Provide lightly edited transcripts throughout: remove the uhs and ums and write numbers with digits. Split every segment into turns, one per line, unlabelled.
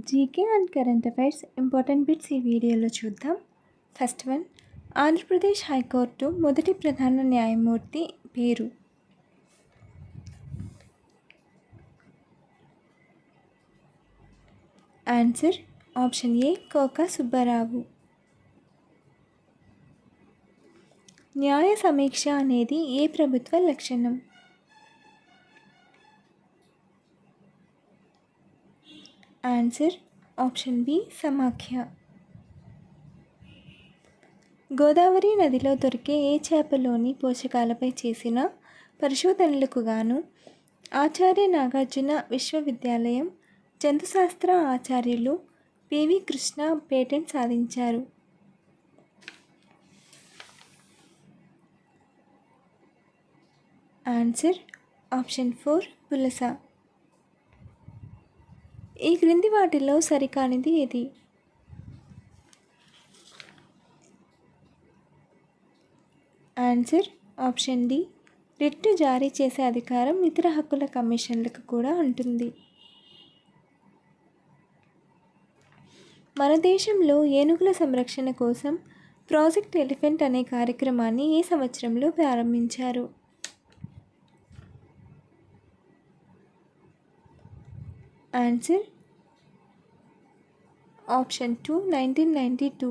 GK and current affairs important bits ఈ వీడియోలో చూద్దాం. ఫస్ట్ వన్, ఆంధ్రప్రదేశ్ హైకోర్టు మొదటి ప్రధాన న్యాయమూర్తి పేరు? Answer option A Koka Subbarao. న్యాయ సమీక్ష అనేది ఏ ప్రభుత్వ లక్షణం? ఆన్సర్ ఆప్షన్ బి సమాఖ్య. గోదావరి నదిలో దొరికే ఏ చేపలోని పోషకాలపై చేసిన పరిశోధనలకు గాను ఆచార్య నాగార్జున విశ్వవిద్యాలయం జంతుశాస్త్ర ఆచార్యులు పివి కృష్ణ పేటెంట్ సాధించారు. ఆన్సర్ ఆప్షన్ 4 పులస. ఈ క్రింది వాటిలో సరికానిది ఏది? ఆన్సర్ ఆప్షన్ డి రిట్ను జారీ చేసే అధికారం ఇతర హక్కుల కమిషన్లకు కూడా ఉంటుంది. మన దేశంలో ఏనుగుల సంరక్షణ కోసం ప్రాజెక్ట్ ఎలిఫెంట్ అనే కార్యక్రమాన్ని ఏ సంవత్సరంలో ప్రారంభించారు? Answer option 2 1992.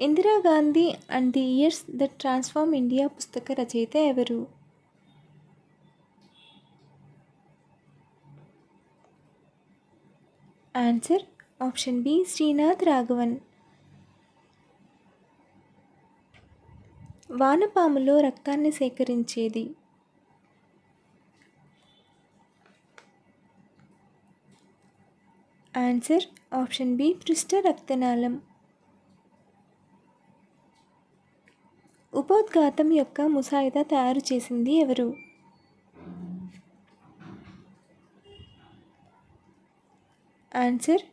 Indira Gandhi and the years that transform India పుస్తక రచయిత ఎవరు? Answer option B Srinath Raghavan. వానపాములో రక్తాన్ని సేకరించేది? ఆన్సర్ ఆప్షన్ బి పృష్ఠ రక్తనాళం. ఉపోద్ఘాతం యొక్క ముసాయిదా తయారు చేసింది ఎవరు? Answer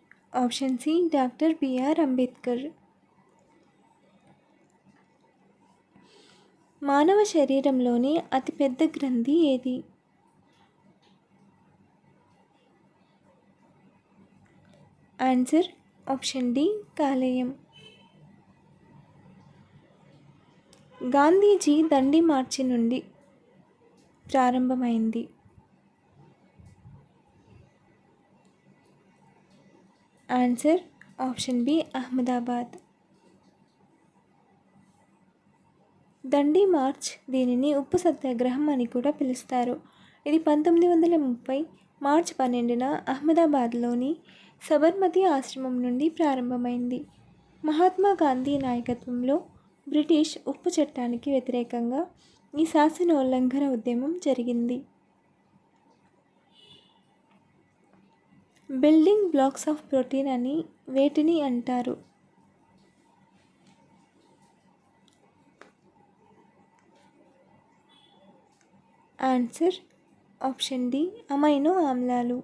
option C doctor B R Ambedkar. మానవ శరీరంలోని అతిపెద్ద గ్రంథి ఏది? ఆన్సర్ ఆప్షన్ డి కాలేయం. గాంధీజీ దండి మార్చి నుండి ప్రారంభమైంది? Answer option B Ahmedabad. Dandi march, దీనిని ఉప్పు సత్యాగ్రహం అని కూడా పిలుస్తారు. ఇది 1930 మార్చి 12న అహ్మదాబాద్లోని సబర్మతి ఆశ్రమం నుండి ప్రారంభమైంది. మహాత్మా గాంధీ నాయకత్వంలో బ్రిటిష్ ఉప్పు చట్టానికి వ్యతిరేకంగా ఈ శాసనోల్లంఘన ఉద్యమం జరిగింది. బిల్డింగ్ బ్లాక్స్ ఆఫ్ ప్రోటీన్ అని వేటిని అంటారు? ఆన్సర్ ఆప్షన్ డి అమైనో ఆమ్లాలు.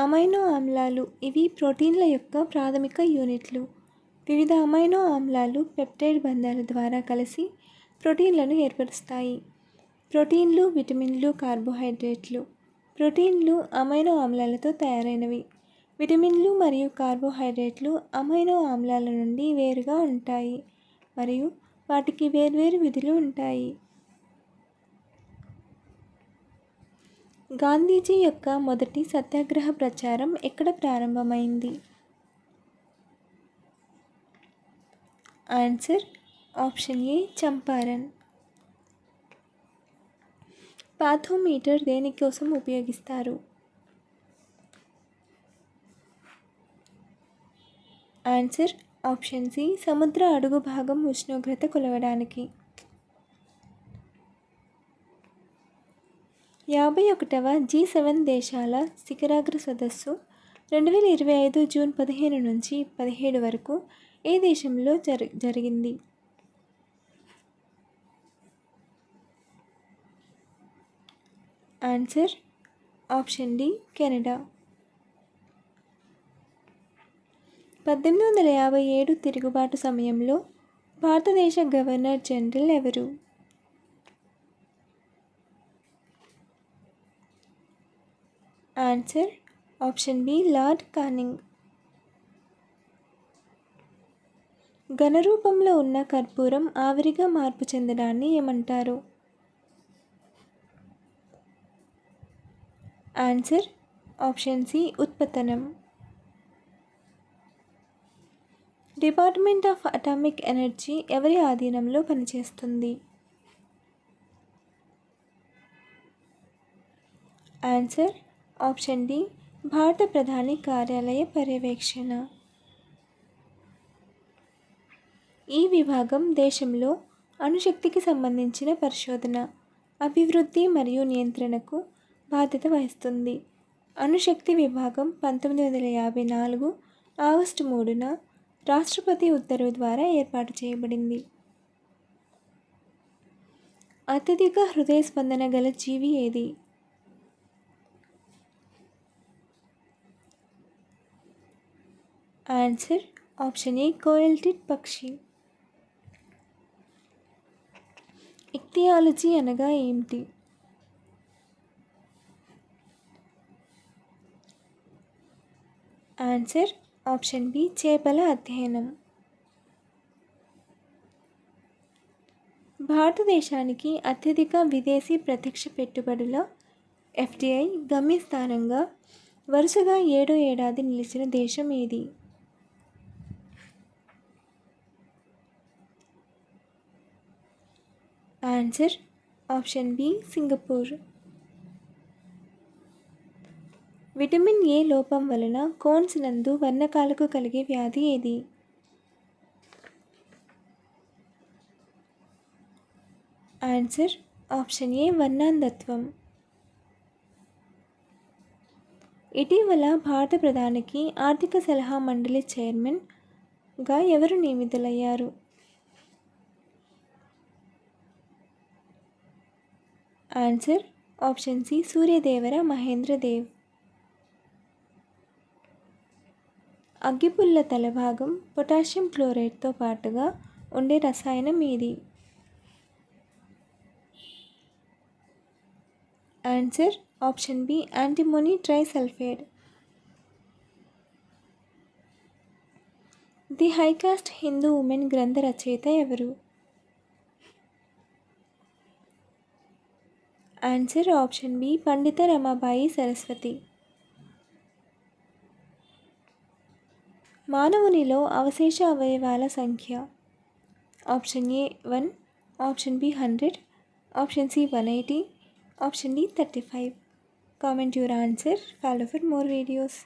అమైనో ఆమ్లాలు ఇవి ప్రోటీన్ల యొక్క ప్రాథమిక యూనిట్లు. వివిధ అమైనో ఆమ్లాలు పెప్టైడ్ బంధాల ద్వారా కలిసి ప్రోటీన్లను ఏర్పరుస్తాయి. ప్రోటీన్లు, విటమిన్లు, కార్బోహైడ్రేట్లు. ప్రోటీన్లు అమైనో ఆమ్లాలతో తయారైనవి. విటమిన్లు మరియు కార్బోహైడ్రేట్లు అమైనో ఆమ్లాల నుండి వేరుగా ఉంటాయి మరియు వాటికి వేర్వేరు విధులు ఉంటాయి. గాంధీజీ యొక్క మొదటి సత్యాగ్రహ ప్రచారం ఎక్కడ ప్రారంభమైంది? Answer option A Champaran. Pathometer దేనికోసం ఉపయోగిస్తారు? ఆన్సర్ ఆప్షన్ సి సముద్ర అడుగు భాగం ఉష్ణోగ్రత కొలవడానికి. 51వ G7 దేశాల శిఖరాగ్ర సదస్సు 2025 జూన్ 15 నుంచి 17 వరకు ఏ దేశంలో జరిగింది? Answer option D Canada. 1857 తిరుగుబాటు సమయంలో భారతదేశ గవర్నర్ జనరల్ ఎవరు? Answer option B lord Canning. ఘనరూపంలో ఉన్న కర్పూరం ఆవిరిగా మార్పు చెందడాన్ని ఏమంటారు? ఆన్సర్ ఆప్షన్ సి ఉత్పతనం. డిపార్ట్మెంట్ ఆఫ్ అటామిక్ ఎనర్జీ ఎవరి ఆధీనంలో పనిచేస్తుంది? ఆన్సర్ ఆప్షన్ డి భారత ప్రధాని కార్యాలయ పర్యవేక్షణ. ఈ విభాగం దేశంలో అణుశక్తికి సంబంధించిన పరిశోధన, అభివృద్ధి మరియు నియంత్రణకు బాధ్యత వహిస్తుంది. అణుశక్తి విభాగం 1954 ఆగస్టు 3న రాష్ట్రపతి ఉత్తర్వు ద్వారా ఏర్పాటు చేయబడింది. అత్యధిక హృదయ స్పందన గల జీవి ఏది? ఆన్సర్ ఆప్షన్ ఏ కోయల్టిడ్ పక్షి. ఇక్తియాలజీ అనగా ఏమిటి? ఆన్సర్ ఆప్షన్ బి చేపల అధ్యయనం. భారతదేశానికి అత్యధిక విదేశీ ప్రత్యక్ష పెట్టుబడుల ఎఫ్డిఐ గమ్యస్థానంగా వరుసగా 7వ ఏడాది నిలిచిన దేశం ఏది? Answer option B Singapore. Vitamin A లోపం వలన కోన్స్ నందు వర్ణకాలకు కలిగే వ్యాధి ఏది? ఆన్సర్ ఆప్షన్ ఏ వర్ణాంధత్వం. ఇటీవల భారత ప్రధానికి ఆర్థిక సలహా మండలి చైర్మన్గా ఎవరు నియమితులయ్యారు? Answer option C Suryadevara Mahendra Dev. అగ్గిపుల్ల తలభాగం పొటాషియం క్లోరైడ్తో పాటుగా ఉండే రసాయనం ఏది? Answer option B antimony trisulphide. The high caste Hindu women గ్రంథ రచయిత ఎవరు? ఆన్సర్ ఆప్షన్ బి పండిత రమాబాయి సరస్వతి. మానవునిలో అవశేష అవయవాల సంఖ్య option A 1, option B 100, option C 180, option D 35. Comment your answer. Follow for more videos.